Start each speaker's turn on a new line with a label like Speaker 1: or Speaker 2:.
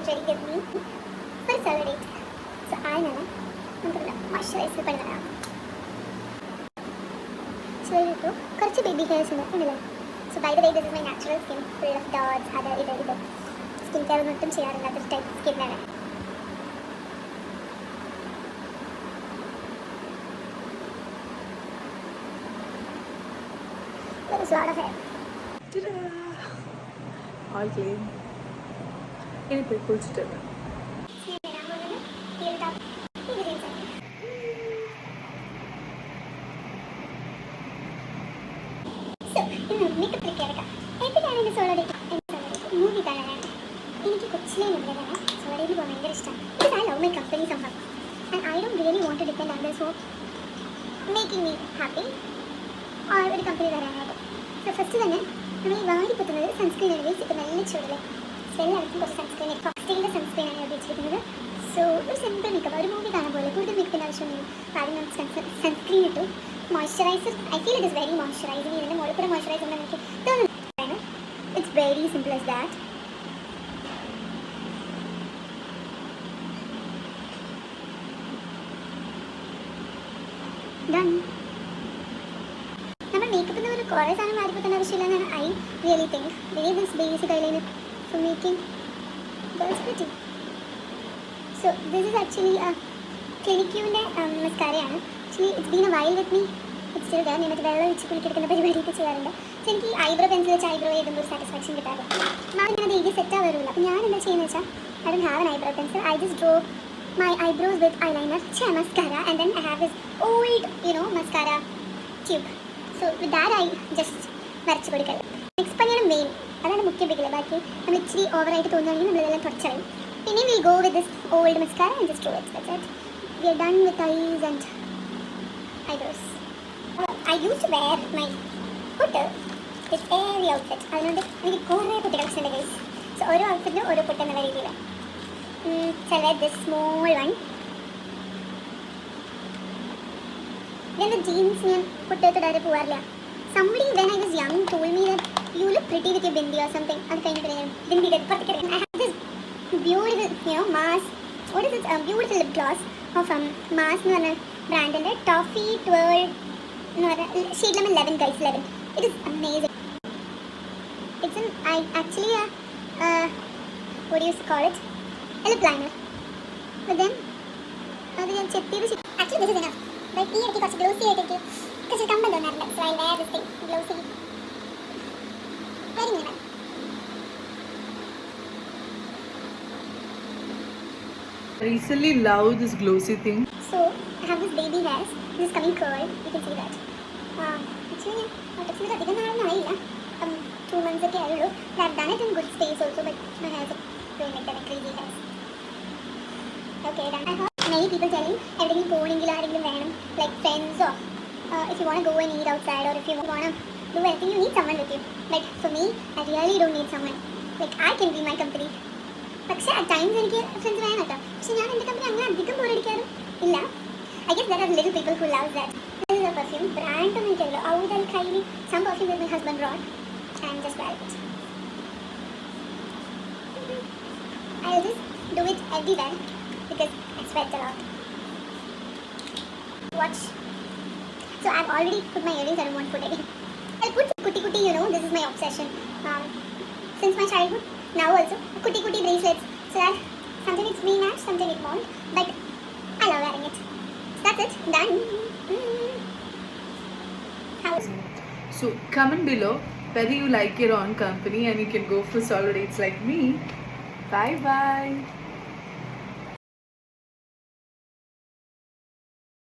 Speaker 1: get ready with me for a solo date. So I know നമുക്കൊരു moisturiser പണിതരാം. ചെയ്തിട്ടു കുറച്ച് ബേബി ഹെയർസ് ഉണ്ട് ഉണ്ടല്ലേ. So by the way this is my natural skin, full of dots. അത് ഇത് skin care ഒന്നും ഒട്ടും ചെയ്യാറില്ലാത്തൊരു ടൈപ്പ് സ്കിന്നാണ്. There is a lot of hair.
Speaker 2: All clean. Anything full step.
Speaker 1: So, makeup എടുക്കാം. എപ്പോഴാണ് എൻ്റെ സോളോ ഡേറ്റ് മൂവി കാണാനാണ്. എനിക്ക് കൊച്ചിലേ മുതലാണ് സോളോ ഡേറ്റിൽ പോകാൻ ഭയങ്കര ഇഷ്ടമാണ്. Because I love my company സംഭവം and I don't really want to depend on this for making me happy or ഒരു കമ്പനി തരാനായിട്ട്. സോ ഫസ്റ്റ് തന്നെ നമ്മൾ ഈ വാരി പറ്റുന്നത് സൺസ്ക്രീൻ ആണ് വെച്ചിട്ട് നല്ല ചൂടില്ലേ. എല്ലാവർക്കും കുറച്ച് സൺസ്ക്രീൻ ഫോക്സ്റ്റൈലിൻ്റെ സൺസ്ക്രീനാണ് ഞാൻ ഉപയോഗിച്ചിരിക്കുന്നത്. സോ ഒരു സിമ്പിൾ മേക്കപ്പ് ഒരു മൂവി കാണാൻ പോലെ കൂടുതൽ മേക്കപ്പിൻ്റെ ആവശ്യമൊന്നും. ആദ്യം നമുക്ക് സൺസ്ക്രീൻ ഇട്ടു. Moisturiser I feel it is very moisturising. ഇതിൻ്റെ മുകളിൽ കൂടെ മോയ്സ്ചറൈസർ ഉണ്ടെന്ന് എനിക്ക് തോന്നുന്നു. It's very simple as that. Done. നമ്മൾ മേക്കപ്പ് എന്ന് പറഞ്ഞാൽ കുറേ സാധനം മാറിപ്പോത്തേണ്ട ആവശ്യമില്ലെന്നാണ് I really think. Very this basic eyeliner for making girls pretty. So this is actually ക്ലിനിക്യൂവിൻ്റെ മസ്കാരയാണ്. Actually it's been a while with me. It's still there. ഞാൻ മറ്റേ വെള്ളം വെച്ച് കുളിക്കെടുക്കുന്ന പരിപാടിയൊക്കെ ചെയ്യാറുണ്ട്. സോ എനിക്ക് ഐബ്രോ പെൻസിൽ വെച്ച് ഐബ്രോ ചെയ്തുമ്പോൾ ഒരു സാറ്റിസ്ഫാക്ഷൻ കിട്ടാറ്. നാളെ ഞാനത് എഴുതി സെറ്റ് ആവാറില്ല. അപ്പോൾ ഞാൻ എന്താ ചെയ്യുന്നത് വെച്ചാൽ I don't have an eyebrow pencil. I just draw my eyebrows with eyeliner, mascara, and then I have this old, mascara tube. So with that I just വരച്ച് കൊടുക്കുക. നെക്സ്റ്റ് പണിയാണ് മെയിൻ. അതാണ് മുഖ്യ പിക്കില്. ബാക്കി നമ്മൾ ഇച്ചിരി ഓവറായിട്ട് തോന്നുകയാണെങ്കിൽ നമ്മളെല്ലാം തുടച്ചറിയും. പിന്നെ we go with this old mascara and just draw it. That's it. We are done with eyes and eyebrows. I used to wear my hood with every outfit. അതുകൊണ്ട് എനിക്ക് കുറേ പുട്ട് കളക്ഷൻ ഉണ്ട് ഗൈസ്. സോ ഓരോ ഔട്ട്ഫിറ്റിനും ഓരോ പുട്ട് എന്നുള്ള രീതിയിൽ. So I wear this small one. Then the jeans ഞാൻ പുട്ടത്തിടാതെ പോവാറില്ല. Somebody when I was young told me that you look pretty with your bindi or something. അത് കഴിഞ്ഞിട്ട് ഞാൻ bindi പുറത്തേക്ക്. I have this beautiful, Mars. What is it? Beautiful lip gloss of Mars എന്ന് പറഞ്ഞ ബ്രാൻഡിൻ്റെ toffee 12 എന്ന് പറഞ്ഞ shade number 11 guys, 11. It is amazing. It's an actually what do you call it? A lip liner. But then അത് ഞാൻ check ചെയ്ത് actually this is enough. But ഈ ഇടയ്ക്ക് കുറച്ച് ഗ്ലോസി ആയിട്ട് എനിക്ക് കുറച്ച് കമ്പം തോന്നാറില്ല. So I wear this thing glossy. Very minimal.
Speaker 2: I recently love this glossy thing.
Speaker 1: So I have this baby hairs. This is coming curl. You can see that. Actually ഞാൻ ടെക്സിൽ അധികം നാളൊന്നും ആയില്ല. 2 months ഒക്കെ ആയുള്ളൂ. I have done it in good space also, but my hairs are going like that, crazy hairs. Okay, done. I heard many people telling everything പോകണമെങ്കിൽ ആരെങ്കിലും വേണം, like friends or if you want to go and eat outside or if you want to do anything, you need someone with you. Like for me, I really don't need someone. Like I can be my company. പക്ഷേ at times എനിക്ക് friends വേണം കേട്ടോ. പക്ഷെ ഞാൻ എൻ്റെ company അങ്ങനെ അധികം ബോറടിക്കാറും ഇല്ല. I guess there are little people who love that. This is a perfume. Brand ഒന്നും എനിക്കറിയില്ല. Out and Kylie. Some perfume that my husband brought and just wear it. I'll just do it everywhere because I sweat a lot. Watch. So I've already put my earrings. I don't want to put any. I'll put kuti, this is my obsession. Since my childhood, now also, kuti bracelets. So that something it's me match, something it won't. But I love wearing it. So that's it. Done.
Speaker 2: So comment below whether you like your own company and you can go for solo dates like me. Bye bye.